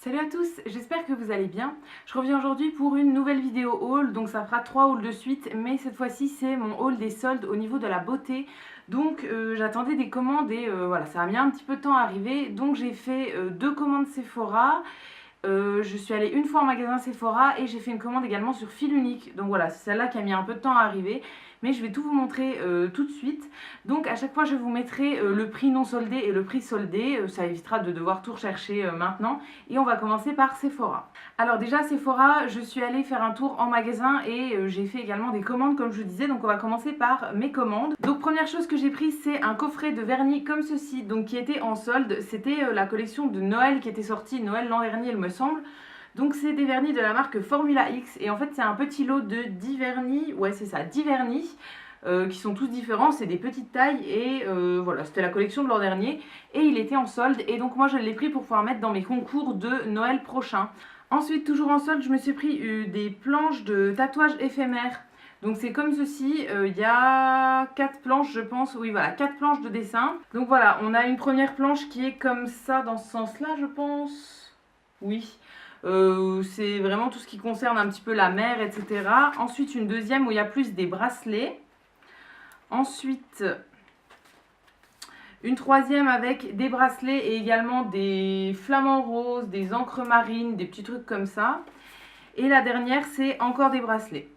Salut à tous, j'espère que vous allez bien. Je reviens aujourd'hui pour une nouvelle vidéo haul, donc ça fera 3 hauls de suite, mais cette fois-ci c'est mon haul des soldes au niveau de la beauté. Donc j'attendais des commandes et voilà, ça a mis un petit peu de temps à arriver, donc j'ai fait 2 commandes Sephora. Je suis allée une fois en magasin Sephora et j'ai fait une commande également sur fil unique. Donc voilà, c'est celle-là qui a mis un peu de temps à arriver. Mais je vais tout vous montrer tout de suite. Donc à chaque fois je vous mettrai le prix non soldé et le prix soldé. Ça évitera de devoir tout rechercher maintenant. Et on va commencer par Sephora. Alors déjà Sephora, je suis allée faire un tour en magasin et j'ai fait également des commandes comme je vous disais. Donc on va commencer par mes commandes. Donc première chose que j'ai prise, c'est un coffret de vernis comme ceci. Donc qui était en solde. C'était la collection de Noël qui était sortie, Noël l'an dernier il me semble. Donc c'est des vernis de la marque Formula X et en fait c'est un petit lot de 10 vernis, ouais c'est ça, 10 vernis qui sont tous différents, c'est des petites tailles et voilà, c'était la collection de l'an dernier et il était en solde et donc moi je l'ai pris pour pouvoir mettre dans mes concours de Noël prochain. Ensuite toujours en solde je me suis pris des planches de tatouage éphémères. Donc c'est comme ceci, il y a 4 planches je pense, oui voilà, 4 planches de dessin. Donc voilà, on a une première planche qui est comme ça dans ce sens là je pense, oui. C'est vraiment tout ce qui concerne un petit peu la mer, etc. Ensuite, une deuxième où il y a plus des bracelets. Ensuite, une troisième avec des bracelets et également des flamants roses, des encres marines, des petits trucs comme ça. Et la dernière, c'est encore des bracelets.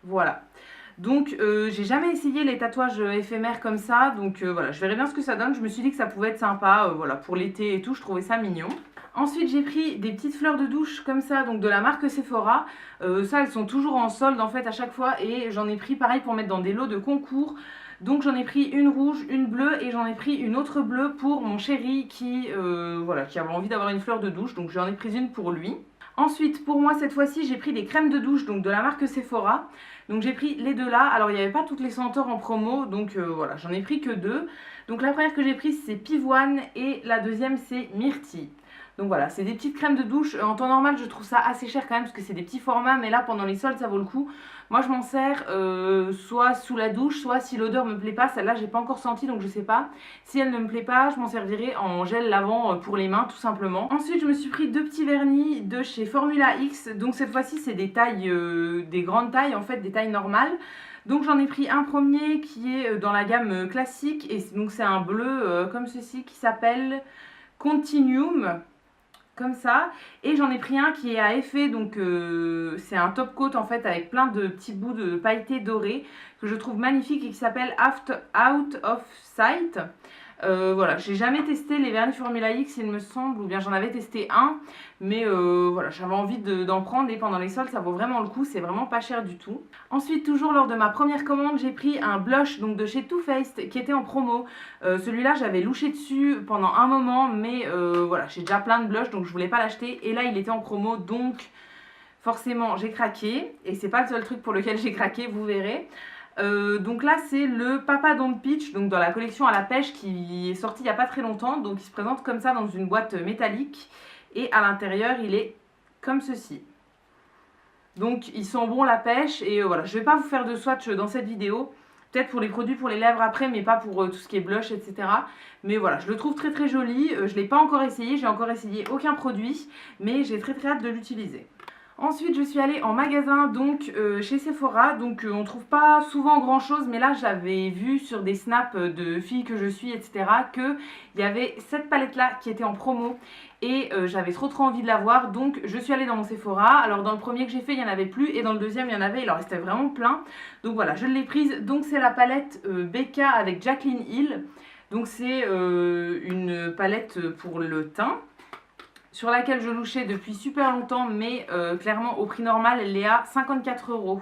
Voilà. Donc, j'ai jamais essayé les tatouages éphémères comme ça. Donc, voilà, je verrai bien ce que ça donne. Je me suis dit que ça pouvait être sympa, voilà, pour l'été et tout. Je trouvais ça mignon. Ensuite, j'ai pris des petites fleurs de douche comme ça, donc de la marque Sephora. Ça, elles sont toujours en solde en fait à chaque fois. Et j'en ai pris pareil pour mettre dans des lots de concours. Donc j'en ai pris une rouge, une bleue et j'en ai pris une autre bleue pour mon chéri qui, voilà, qui avait envie d'avoir une fleur de douche. Donc j'en ai pris une pour lui. Ensuite, pour moi, cette fois-ci, j'ai pris des crèmes de douche donc de la marque Sephora. Donc j'ai pris les deux là. Alors il n'y avait pas toutes les senteurs en promo, donc voilà, j'en ai pris que deux. Donc la première que j'ai prise, c'est Pivoine et la deuxième, c'est Myrtille. Donc voilà, c'est des petites crèmes de douche. En temps normal, je trouve ça assez cher quand même parce que c'est des petits formats, mais là, pendant les soldes, ça vaut le coup. Moi, je m'en sers soit sous la douche, soit si l'odeur me plaît pas. Celle-là, j'ai pas encore senti, donc je sais pas. Si elle ne me plaît pas, je m'en servirai en gel lavant pour les mains, tout simplement. Ensuite, je me suis pris deux petits vernis de chez Formula X. Donc cette fois-ci, c'est des tailles, des grandes tailles, en fait, des tailles normales. Donc j'en ai pris un premier qui est dans la gamme classique. Et donc c'est un bleu comme ceci qui s'appelle Continuum. Comme ça, et j'en ai pris un qui est à effet, donc c'est un top coat en fait avec plein de petits bouts de pailletés dorés que je trouve magnifique et qui s'appelle Out of Sight. Voilà, j'ai jamais testé les vernis Formula X il me semble, ou bien j'en avais testé un, mais voilà, j'avais envie d'en prendre et pendant les soldes ça vaut vraiment le coup, c'est vraiment pas cher du tout. Ensuite, toujours lors de ma première commande, j'ai pris un blush donc de chez Too Faced qui était en promo. Celui-là j'avais louché dessus pendant un moment, mais voilà, j'ai déjà plein de blushs donc je voulais pas l'acheter et là il était en promo donc forcément j'ai craqué et c'est pas le seul truc pour lequel j'ai craqué, vous verrez. Donc là c'est le Papa Don't Peach, donc dans la collection à la pêche qui est sortie il n'y a pas très longtemps. Donc il se présente comme ça dans une boîte métallique et à l'intérieur il est comme ceci. Donc il sent bon la pêche et voilà, je ne vais pas vous faire de swatch dans cette vidéo. Peut-être pour les produits pour les lèvres après, mais pas pour tout ce qui est blush, etc. Mais voilà, je le trouve très très joli. Je ne l'ai pas encore essayé, j'ai encore essayé aucun produit, mais j'ai très très hâte de l'utiliser. Ensuite, je suis allée en magasin, donc chez Sephora. Donc on trouve pas souvent grand chose, mais là j'avais vu sur des snaps de filles que je suis, etc. qu'il y avait cette palette là qui était en promo et j'avais trop envie de l'avoir. Donc je suis allée dans mon Sephora. Alors dans le premier que j'ai fait, il n'y en avait plus et dans le deuxième, il y en avait, il en restait vraiment plein. Donc voilà, je l'ai prise. Donc c'est la palette BK avec Jaclyn Hill. Donc c'est une palette pour le teint, sur laquelle je louchais depuis super longtemps, mais clairement au prix normal elle est à 54 €.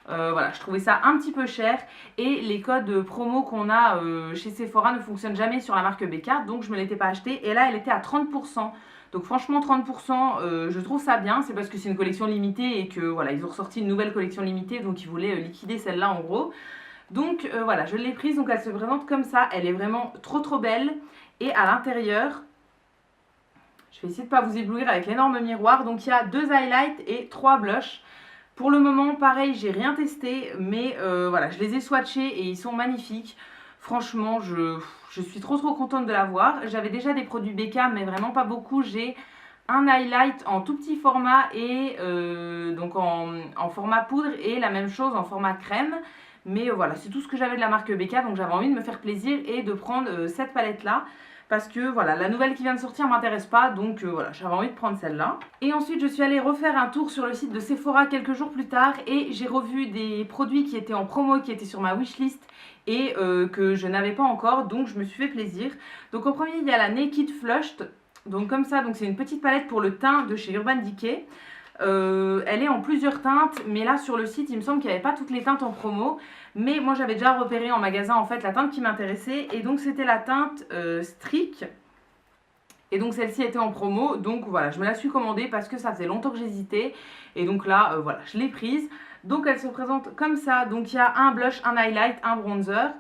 Voilà, je trouvais ça un petit peu cher et les codes promo qu'on a chez Sephora ne fonctionnent jamais sur la marque BK, donc je ne me l'étais pas acheté et là elle était à 30%. Donc franchement 30%, je trouve ça bien, c'est parce que c'est une collection limitée et que voilà, ils ont ressorti une nouvelle collection limitée, donc ils voulaient liquider celle-là en gros. Donc voilà, je l'ai prise, donc elle se présente comme ça, elle est vraiment trop belle et à l'intérieur, je vais essayer de ne pas vous éblouir avec l'énorme miroir. Donc il y a 2 highlights et 3 blushs. Pour le moment, pareil, j'ai rien testé, mais voilà, je les ai swatchés et ils sont magnifiques. Franchement, je suis trop contente de l'avoir. J'avais déjà des produits BK, mais vraiment pas beaucoup. J'ai un highlight en tout petit format et donc en format poudre et la même chose en format crème. Mais voilà, c'est tout ce que j'avais de la marque BK, donc j'avais envie de me faire plaisir et de prendre cette palette-là. Parce que voilà, la nouvelle qui vient de sortir m'intéresse pas, donc voilà, j'avais envie de prendre celle-là. Et ensuite, je suis allée refaire un tour sur le site de Sephora quelques jours plus tard et j'ai revu des produits qui étaient en promo, qui étaient sur ma wishlist et que je n'avais pas encore, donc je me suis fait plaisir. Donc au premier, il y a la Naked Flushed, donc comme ça, donc c'est une petite palette pour le teint de chez Urban Decay. Elle est en plusieurs teintes, mais là sur le site il me semble qu'il n'y avait pas toutes les teintes en promo, mais moi j'avais déjà repéré en magasin en fait la teinte qui m'intéressait et donc c'était la teinte Streak et donc celle-ci était en promo, donc voilà, je me la suis commandée parce que ça faisait longtemps que j'hésitais et donc là voilà, je l'ai prise. Donc elle se présente comme ça, donc il y a un blush, un highlight, un bronzer.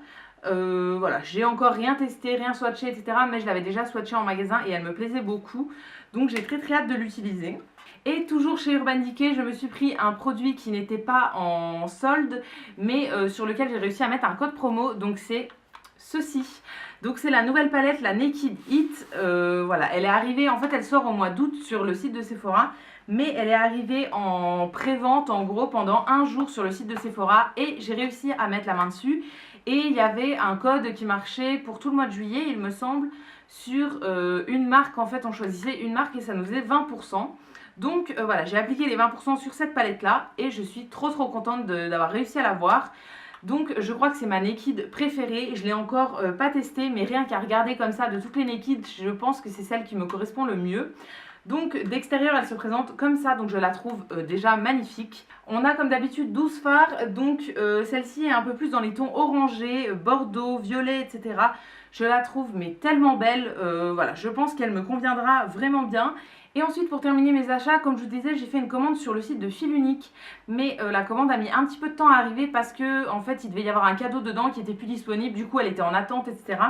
Voilà, j'ai encore rien testé, rien swatché, etc. Mais je l'avais déjà swatché en magasin et elle me plaisait beaucoup. Donc j'ai très hâte de l'utiliser. Et toujours chez Urban Decay, je me suis pris un produit qui n'était pas en solde, mais sur lequel j'ai réussi à mettre un code promo. Donc c'est ceci. Donc c'est la nouvelle palette, la Naked Heat. Voilà, elle est arrivée, en fait elle sort au mois d'août sur le site de Sephora. Mais elle est arrivée en pré-vente en gros pendant un jour sur le site de Sephora. Et j'ai réussi à mettre la main dessus. Et il y avait un code qui marchait pour tout le mois de juillet, il me semble, sur une marque. En fait, on choisissait une marque et ça nous faisait 20%. Donc voilà, j'ai appliqué les 20% sur cette palette-là et je suis trop contente d'avoir réussi à l'avoir. Donc je crois que c'est ma Naked préférée. Je ne l'ai encore pas testée, mais rien qu'à regarder comme ça de toutes les Naked, je pense que c'est celle qui me correspond le mieux. Donc d'extérieur elle se présente comme ça, donc je la trouve déjà magnifique. On a comme d'habitude 12 fards, donc celle-ci est un peu plus dans les tons orangés, bordeaux, violet, etc. Je la trouve mais tellement belle, voilà, je pense qu'elle me conviendra vraiment bien. Et ensuite pour terminer mes achats, comme je vous disais, j'ai fait une commande sur le site de Fil Unique. Mais la commande a mis un petit peu de temps à arriver parce que en fait il devait y avoir un cadeau dedans qui était plus disponible. Du coup elle était en attente, etc.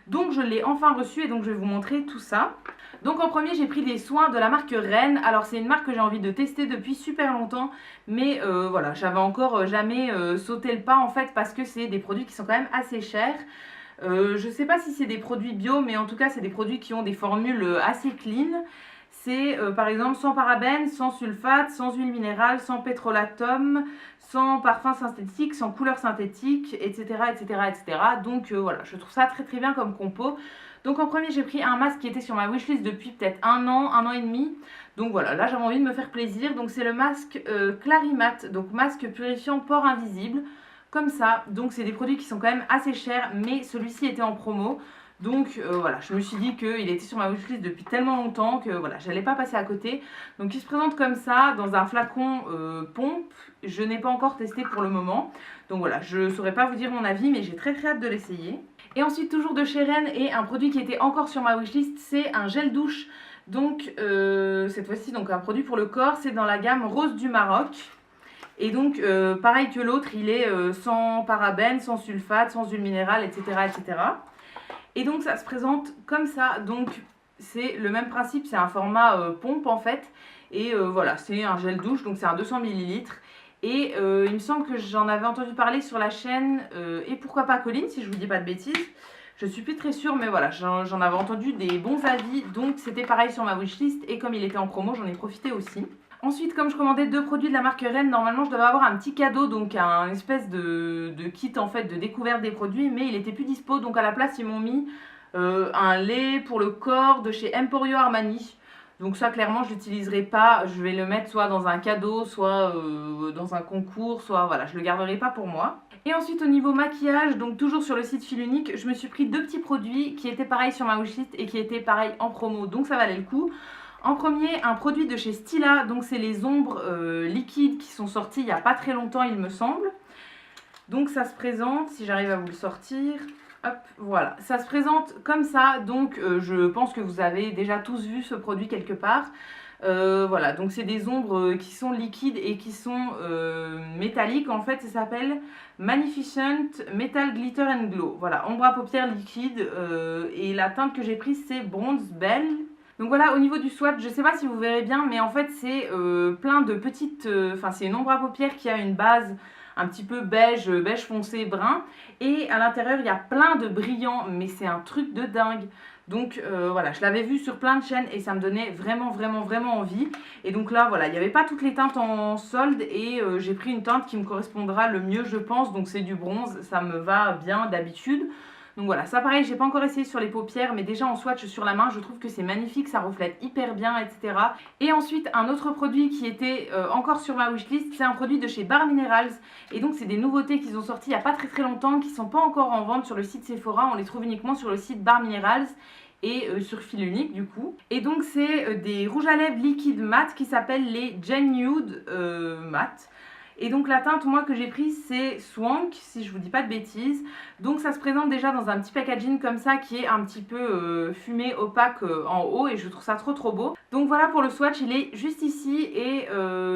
Donc je l'ai enfin reçue et donc je vais vous montrer tout ça. Donc en premier j'ai pris des soins de la marque Rennes. Alors c'est une marque que j'ai envie de tester depuis super longtemps. Mais voilà, j'avais encore jamais sauté le pas en fait parce que c'est des produits qui sont quand même assez chers. Je sais pas si c'est des produits bio, mais en tout cas c'est des produits qui ont des formules assez clean. C'est par exemple sans parabènes, sans sulfate, sans huile minérale, sans pétrolatum, sans parfum synthétique, sans couleur synthétique, etc. etc., etc. Donc voilà, je trouve ça très bien comme compo. Donc en premier j'ai pris un masque qui était sur ma wishlist depuis peut-être un an et demi. Donc voilà, là j'avais envie de me faire plaisir. Donc c'est le masque Clarimat, donc masque purifiant pores invisibles. Comme ça, donc c'est des produits qui sont quand même assez chers, mais celui-ci était en promo. Donc voilà, je me suis dit qu'il était sur ma wishlist depuis tellement longtemps que voilà, j'allais pas passer à côté. Donc il se présente comme ça, dans un flacon pompe. Je n'ai pas encore testé pour le moment. Donc voilà, je ne saurais pas vous dire mon avis, mais j'ai très hâte de l'essayer. Et ensuite, toujours de chez Rennes, et un produit qui était encore sur ma wishlist, c'est un gel douche. Donc cette fois-ci, donc un produit pour le corps, c'est dans la gamme Rose du Maroc. Et donc, pareil que l'autre, il est sans parabènes, sans sulfate, sans huile minérale, etc., etc. Et donc ça se présente comme ça, donc c'est le même principe, c'est un format pompe en fait. Et voilà, c'est un gel douche, donc c'est un 200 ml. Et il me semble que j'en avais entendu parler sur la chaîne Et pourquoi pas Colline, si je vous dis pas de bêtises. Je suis plus très sûre, mais voilà, j'en avais entendu des bons avis, donc c'était pareil sur ma wishlist. Et comme il était en promo, j'en ai profité aussi. Ensuite, comme je commandais 2 produits de la marque Rennes, normalement je devais avoir un petit cadeau, donc un espèce de kit en fait de découverte des produits, mais il était plus dispo, donc à la place ils m'ont mis un lait pour le corps de chez Emporio Armani. Donc ça clairement je l'utiliserai pas, je vais le mettre soit dans un cadeau, soit dans un concours, soit voilà, je le garderai pas pour moi. Et ensuite au niveau maquillage, donc toujours sur le site Fil Unique, je me suis pris 2 petits produits qui étaient pareils sur ma wishlist et qui étaient pareils en promo, donc ça valait le coup. En premier, un produit de chez Stila, donc c'est les ombres liquides qui sont sortis il n'y a pas très longtemps il me semble. Donc ça se présente, si j'arrive à vous le sortir, hop, voilà. Ça se présente comme ça, donc je pense que vous avez déjà tous vu ce produit quelque part. Voilà, donc c'est des ombres qui sont liquides et qui sont métalliques. En fait, ça s'appelle Magnificent Metal Glitter and Glow. Voilà, ombre à paupières liquide et la teinte que j'ai prise c'est Bronze Belle. Donc voilà, au niveau du swatch, je ne sais pas si vous verrez bien, mais en fait c'est plein de petites... Enfin c'est une ombre à paupières qui a une base un petit peu beige, beige foncé, brun. Et à l'intérieur il y a plein de brillants, mais c'est un truc de dingue. Donc voilà, je l'avais vu sur plein de chaînes et ça me donnait vraiment envie. Et donc là voilà, il n'y avait pas toutes les teintes en solde et j'ai pris une teinte qui me correspondra le mieux je pense. Donc c'est du bronze, ça me va bien d'habitude. Donc voilà, ça pareil, j'ai pas encore essayé sur les paupières, mais déjà en swatch sur la main, je trouve que c'est magnifique, ça reflète hyper bien, etc. Et ensuite, un autre produit qui était encore sur ma wishlist, c'est un produit de chez Bare Minerals. Et donc c'est des nouveautés qu'ils ont sorties il n'y a pas très longtemps, qui sont pas encore en vente sur le site Sephora, on les trouve uniquement sur le site Bare Minerals et sur fil unique du coup. Et donc c'est des rouges à lèvres liquides mat qui s'appellent les Gen Nude mat. Et donc la teinte moi que j'ai prise c'est Swank si je vous dis pas de bêtises. Donc ça se présente déjà dans un petit packaging comme ça qui est un petit peu fumé opaque en haut et je trouve ça trop beau. Donc voilà pour le swatch, il est juste ici et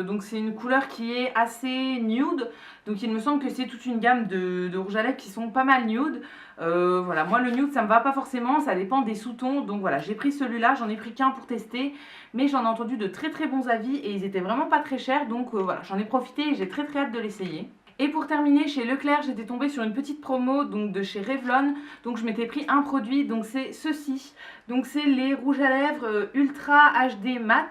donc c'est une couleur qui est assez nude. Donc il me semble que c'est toute une gamme de rouges à lèvres qui sont pas mal nude. Voilà, moi le nude ça me va pas forcément, ça dépend des sous-tons. Donc voilà, j'ai pris celui-là, j'en ai pris qu'un pour tester. Mais j'en ai entendu de très bons avis et ils étaient vraiment pas très chers. Donc voilà, j'en ai profité et j'ai très hâte de l'essayer. Et pour terminer, chez Leclerc, j'étais tombée sur une petite promo donc de chez Revlon. Donc je m'étais pris un produit, donc c'est ceci. Donc c'est les rouges à lèvres Ultra HD Mat.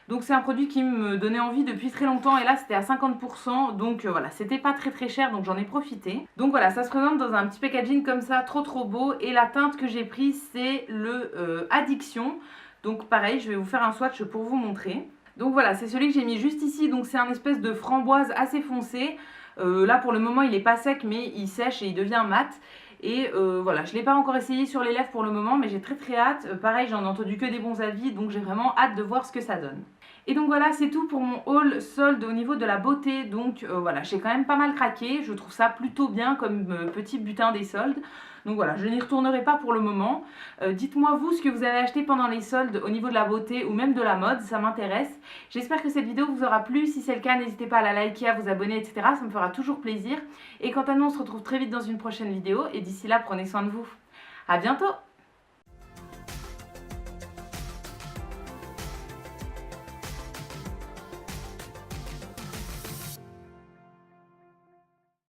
Donc c'est un produit qui me donnait envie depuis très longtemps et là c'était à 50%. Donc voilà, c'était pas très cher donc j'en ai profité. Donc voilà, ça se présente dans un petit packaging comme ça, trop beau. Et la teinte que j'ai prise c'est le Addiction. Donc pareil, je vais vous faire un swatch pour vous montrer. Donc voilà, c'est celui que j'ai mis juste ici. Donc c'est un espèce de framboise assez foncé. Là pour le moment il n'est pas sec mais il sèche et il devient mat. Et voilà, je ne l'ai pas encore essayé sur les lèvres pour le moment mais j'ai très hâte. Pareil, j'en ai entendu que des bons avis donc j'ai vraiment hâte de voir ce que ça donne. Et donc voilà, c'est tout pour mon haul solde au niveau de la beauté. Donc voilà, j'ai quand même pas mal craqué. Je trouve ça plutôt bien comme petit butin des soldes. Donc voilà, je n'y retournerai pas pour le moment. Dites-moi vous ce que vous avez acheté pendant les soldes au niveau de la beauté ou même de la mode, ça m'intéresse. J'espère que cette vidéo vous aura plu. Si c'est le cas, n'hésitez pas à la liker, à vous abonner, etc. Ça me fera toujours plaisir. Et quant à nous, on se retrouve très vite dans une prochaine vidéo. Et d'ici là, prenez soin de vous. À bientôt!